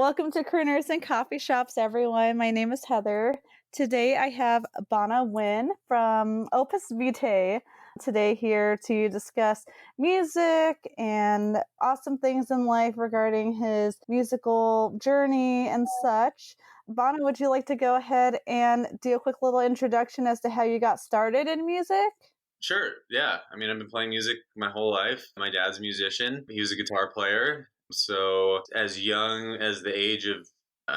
Welcome to Crooners and Coffeeshops, everyone. My name is Heather. Today I have Bana Wynn from Opus Vitae today here to discuss music and awesome things in life regarding his musical journey and such. Bana, would you like to go ahead and do a quick little introduction as to how you got started in music? Sure. Yeah. I mean, I've been playing music my whole life. My dad's a musician. He was a guitar player. So as young as the age of,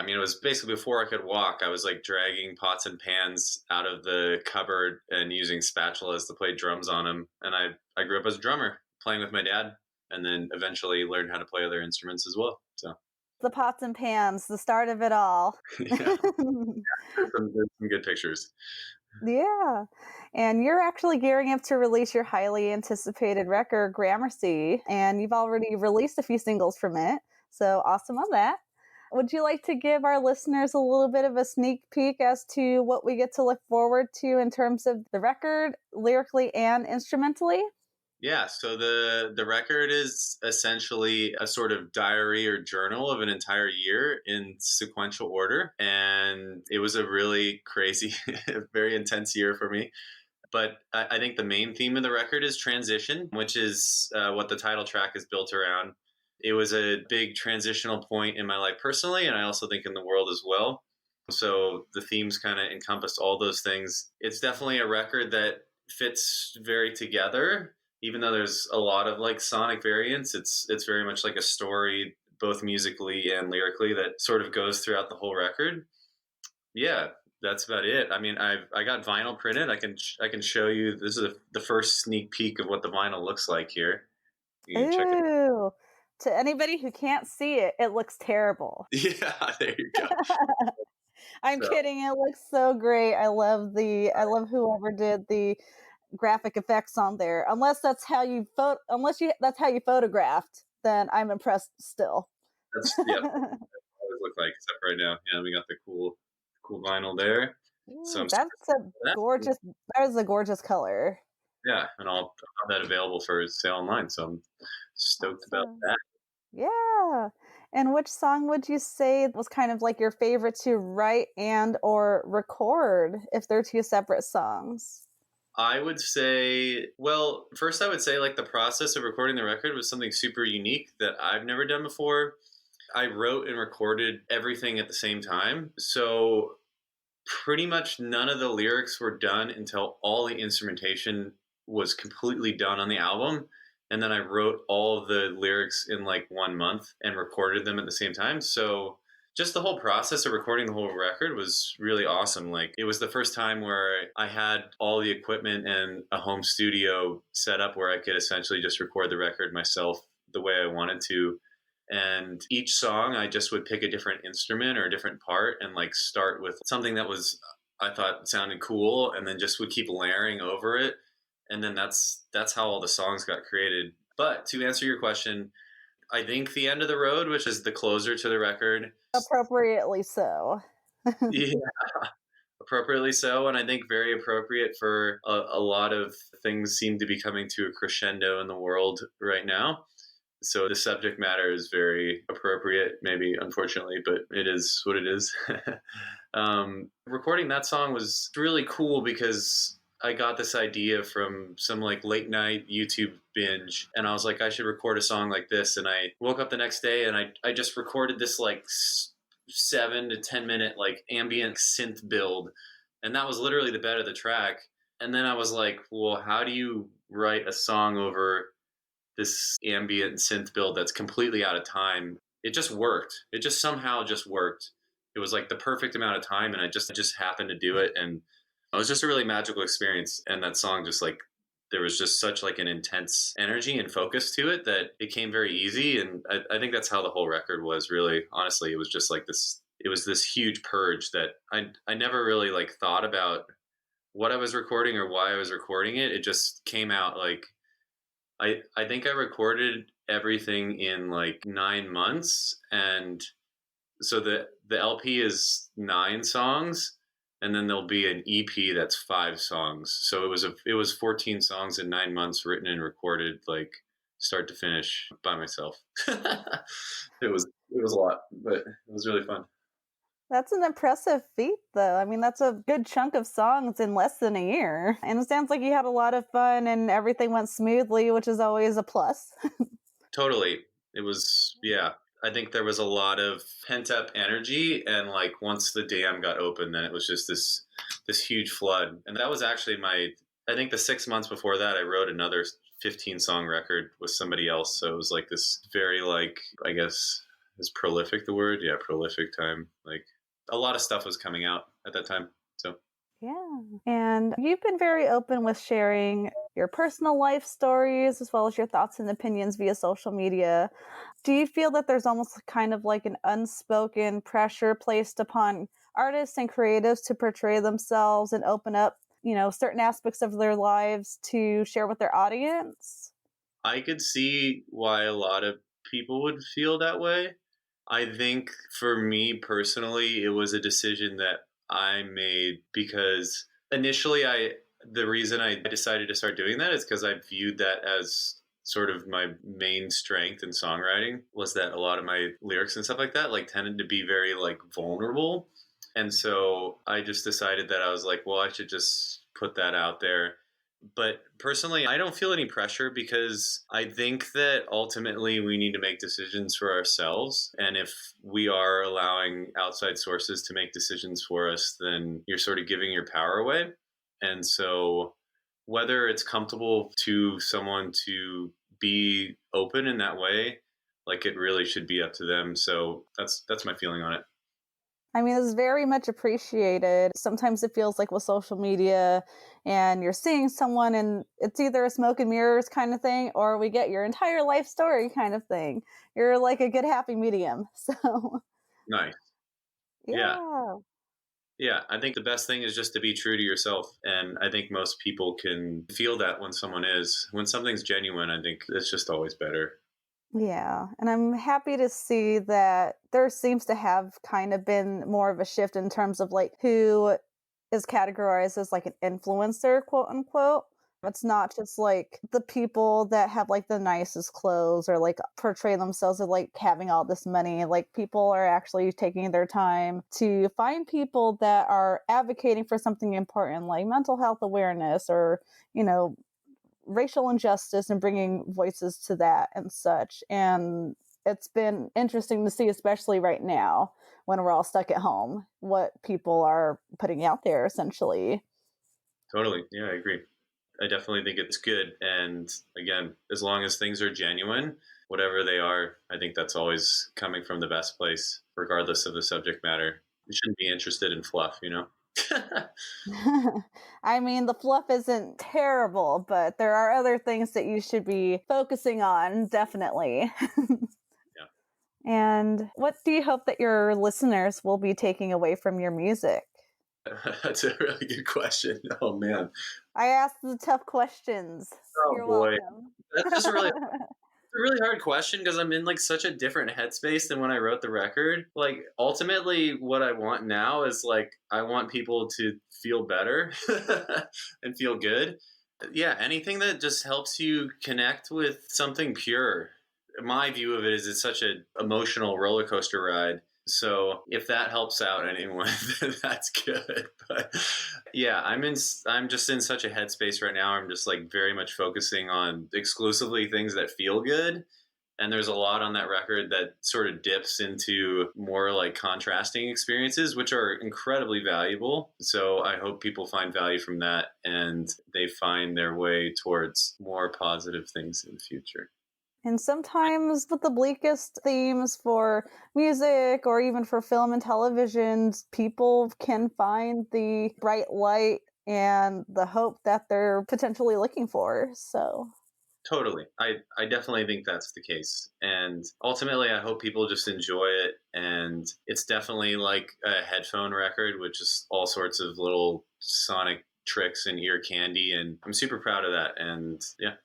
it was basically before I could walk. I was like dragging pots and pans out of the cupboard and using spatulas to play drums on them. And I grew up as a drummer, playing with my dad, and then eventually learned how to play other instruments as well. So The pots and pans, the start of it all. yeah, there's some good pictures. Yeah. And you're actually gearing up to release your highly anticipated record, Gramercy, and you've already released a few singles from it. So awesome on that. Would you like to give our listeners a little bit of a sneak peek as to what we get to look forward to in terms of the record, lyrically and instrumentally? Yeah, so the record is essentially a sort of diary or journal of an entire year in sequential order, and it was a really crazy, very intense year for me. But I think the main theme of the record is transition, which is what the title track is built around. It was a big transitional point in my life personally, and I also think in the world as well. So the themes kind of encompass all those things. It's definitely a record that fits very together, even though there's a lot of like sonic variants. It's very much like a story, both musically and lyrically, that sort of goes throughout the whole record. Yeah, that's about it. I mean, I got vinyl printed. I can show you. This is the first sneak peek of what the vinyl looks like here. You can check it. Ooh. To anybody who can't see it, it looks terrible. Yeah, there you go. I'm So kidding. It looks so great. I love whoever did the graphic effects on there. Unless that's how you photographed, then I'm impressed still. that's yeah. Always look like, except right now. Yeah, we got the cool vinyl there. So Ooh, I'm super that's a excited for that. gorgeous that is a gorgeous color. Yeah, and I'll have that available for sale online. So I'm stoked about Awesome. that. Yeah. And which song would you say was kind of like your favorite to write and or record if they're two separate songs? I would say, well, first I would say like the process of recording the record was something super unique that I've never done before. I wrote and recorded everything at the same time. So pretty much none of the lyrics were done until all the instrumentation was completely done on the album. And then I wrote all of the lyrics in like 1 month and recorded them at the same time. So just the whole process of recording the whole record was really awesome. Like it was the first time where I had all the equipment and a home studio set up where I could essentially just record the record myself the way I wanted to. And each song I just would pick a different instrument or a different part and like start with something that was I thought sounded cool and then just would keep layering over it. And then that's how all the songs got created. But to answer your question, I think The End of the Road, which is the closer to the record, Appropriately so. yeah, appropriately so, and I think very appropriate for a lot of things seem to be coming to a crescendo in the world right now. So the subject matter is very appropriate, maybe unfortunately, but it is what it is. Recording that song was really cool because I got this idea from some like late night YouTube binge, and I was like, I should record a song like this. And I woke up the next day and I just recorded this like 7 to 10 minute like ambient synth build, and that was literally the bed of the track. And then I was like, well, how do you write a song over this ambient synth build that's completely out of time? It just worked. It just somehow just worked. It was like the perfect amount of time, and I just happened to do it, and it was just a really magical experience. And that song just like there was just such like an intense energy and focus to it that it came very easy. And I think that's how the whole record was. Really, honestly, it was just like this. It was this huge purge that I never really like thought about what I was recording or why I was recording it. It just came out like I think I recorded everything in like 9 months, and so the LP is 9 songs, and then there'll be an EP that's 5 songs. So it was 14 songs in 9 months, written and recorded like start to finish by myself. It was a lot, but it was really fun. That's an impressive feat, though. I mean, that's a good chunk of songs in less than a year. And it sounds like you had a lot of fun and everything went smoothly, which is always a plus. Totally. It was, yeah. I think there was a lot of pent up energy, and like once the dam got open, then it was just this huge flood. And that was actually my. I think the 6 months before that, I wrote another 15-song record with somebody else. So it was like this very like, I guess, is prolific the word? Yeah, prolific time. Like a lot of stuff was coming out at that time. So Yeah. And you've been very open with sharing your personal life stories as well as your thoughts and opinions via social media. Do you feel that there's almost kind of like an unspoken pressure placed upon artists and creatives to portray themselves and open up, certain aspects of their lives to share with their audience? I could see why a lot of people would feel that way. I think for me personally, it was a decision that I made because initially the reason I decided to start doing that is because I viewed that as sort of my main strength in songwriting was that a lot of my lyrics and stuff like that like tended to be very like vulnerable. And so I just decided that I was like, well, I should just put that out there. But personally, I don't feel any pressure because I think that ultimately we need to make decisions for ourselves. And if we are allowing outside sources to make decisions for us, then you're sort of giving your power away. And so, whether it's comfortable to someone to be open in that way, like it really should be up to them. So that's my feeling on it. I mean, it's very much appreciated. Sometimes it feels like with social media and you're seeing someone and it's either a smoke and mirrors kind of thing or we get your entire life story kind of thing. You're like a good happy medium. So, Nice. Yeah. yeah. Yeah, I think the best thing is just to be true to yourself. And I think most people can feel that when someone is. When something's genuine, I think it's just always better. Yeah, and I'm happy to see that there seems to have kind of been more of a shift in terms of like who is categorized as like an influencer, quote unquote. It's not just like the people that have like the nicest clothes or like portray themselves as like having all this money. Like people are actually taking their time to find people that are advocating for something important like mental health awareness or, you know, racial injustice and bringing voices to that and such. And it's been interesting to see, especially right now when we're all stuck at home, what people are putting out there essentially. Totally. Yeah, I agree. I definitely think it's good. And again, as long as things are genuine, whatever they are, I think that's always coming from the best place, regardless of the subject matter. You shouldn't be interested in fluff, you know? I mean, the fluff isn't terrible, but there are other things that you should be focusing on, definitely. Yeah. And what do you hope that your listeners will be taking away from your music? That's a really good question. Oh, man. I asked the tough questions. Oh, You're boy. welcome. That's just really It's a really hard question because I'm in like such a different headspace than when I wrote the record. Like ultimately what I want now is like I want people to feel better and feel good. Yeah, anything that just helps you connect with something pure. My view of it is it's such an emotional roller coaster ride. So if that helps out anyone, then that's good. But yeah, I'm just in such a headspace right now. I'm just like very much focusing on exclusively things that feel good. And there's a lot on that record that sort of dips into more like contrasting experiences, which are incredibly valuable. So I hope people find value from that and they find their way towards more positive things in the future. And sometimes with the bleakest themes for music or even for film and television, people can find the bright light and the hope that they're potentially looking for. So, Totally. I definitely think that's the case. And ultimately, I hope people just enjoy it. And it's definitely like a headphone record with just all sorts of little sonic tricks and ear candy. And I'm super proud of that. And yeah,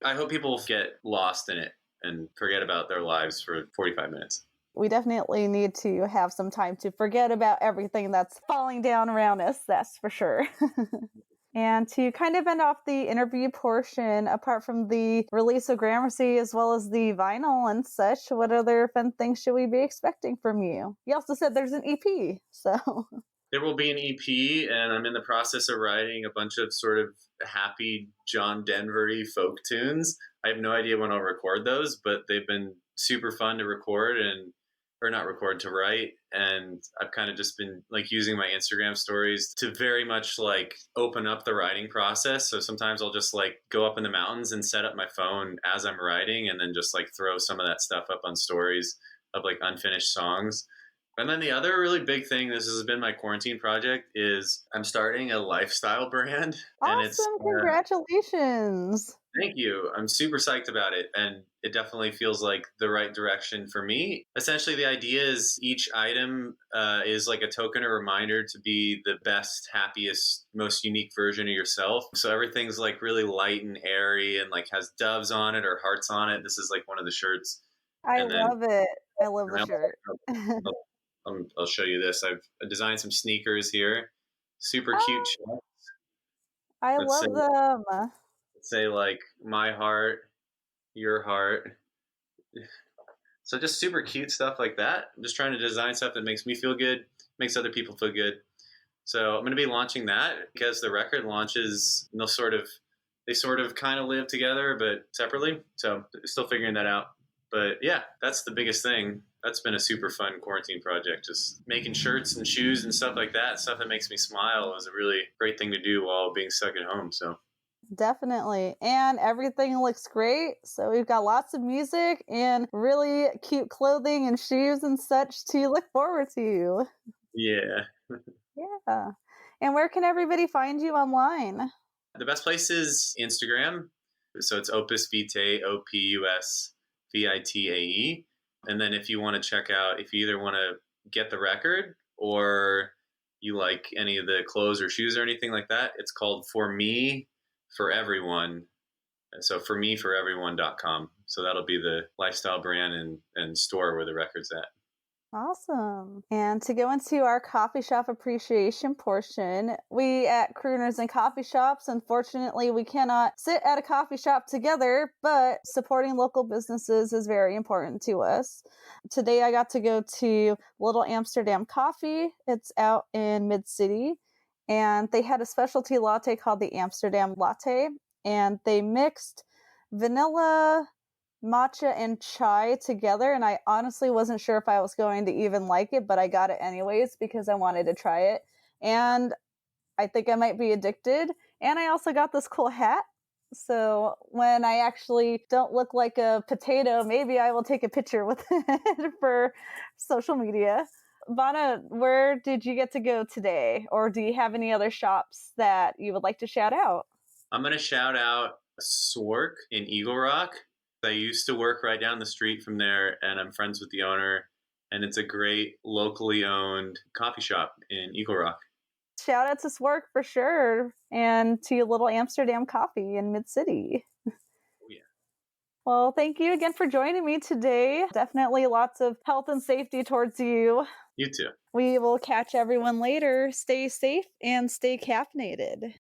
I hope people get lost in it and forget about their lives for 45 minutes. we definitely need to have some time to forget about everything that's falling down around us, that's for sure. And to kind of end off the interview portion, apart from the release of Gramercy as well as the vinyl and such, what other fun things should we be expecting from you? You also said there's an EP, so There will be an EP, and I'm in the process of writing a bunch of sort of happy John Denver-y folk tunes. I have no idea when I'll record those, but they've been super fun to record or not record, to write. And I've kind of just been like using my Instagram stories to very much like open up the writing process. So sometimes I'll just like go up in the mountains and set up my phone as I'm writing, and then just like throw some of that stuff up on stories of like unfinished songs. And then the other really big thing, this has been my quarantine project, is I'm starting a lifestyle brand, and it's awesome! Congratulations! thank you. I'm super psyched about it, and it definitely feels like the right direction for me. Essentially, the idea is each item is like a token or reminder to be the best, happiest, most unique version of yourself. So everything's like really light and airy, and like has doves on it or hearts on it. This is like one of the shirts, I and then love it. I love the and shirt. I'll show you this. I've designed some sneakers here, super cute. Oh, I Let's say love them. like my heart, your heart. So just super cute stuff like that. I'm just trying to design stuff that makes me feel good, makes other people feel good. So I'm going to be launching that because the record launches, and they sort of kind of live together but separately. So still figuring that out. But yeah, that's the biggest thing. That's been a super fun quarantine project. Just making shirts and shoes and stuff like that, stuff that makes me smile, is a really great thing to do while being stuck at home. So Definitely. And everything looks great. So we've got lots of music and really cute clothing and shoes and such to look forward to. yeah. Yeah. And where can everybody find you online? The best place is Instagram. So it's Opus Vitae, Opus Vitae. And then if you want to check out, if you either want to get the record or you like any of the clothes or shoes or anything like that, it's called For Me, For Everyone. So for me, for everyone.com. So that'll be the lifestyle brand and store where the record's at. Awesome. And to go into our coffee shop appreciation portion, we at Crooners and Coffee Shops, unfortunately, we cannot sit at a coffee shop together, but supporting local businesses is very important to us. Today, I got to go to Little Amsterdam Coffee. It's out in Mid City, and they had a specialty latte called the Amsterdam Latte, and they mixed vanilla, matcha and chai together, and I honestly wasn't sure if I was going to even like it, but I got it anyways because I wanted to try it, and I think I might be addicted. And I also got this cool hat, so when I actually don't look like a potato, maybe I will take a picture with it for social media. Vana, where did you get to go today, or do you have any other shops that you would like to shout out? I'm going to shout out Swark in Eagle Rock. I used to work right down the street from there, and I'm friends with the owner. And it's a great locally owned coffee shop in Eagle Rock. Shout out to Swark for sure, and to Little Amsterdam Coffee in Mid City. Oh, yeah. Well, thank you again for joining me today. Definitely lots of health and safety towards you. You too. We will catch everyone later. Stay safe and stay caffeinated.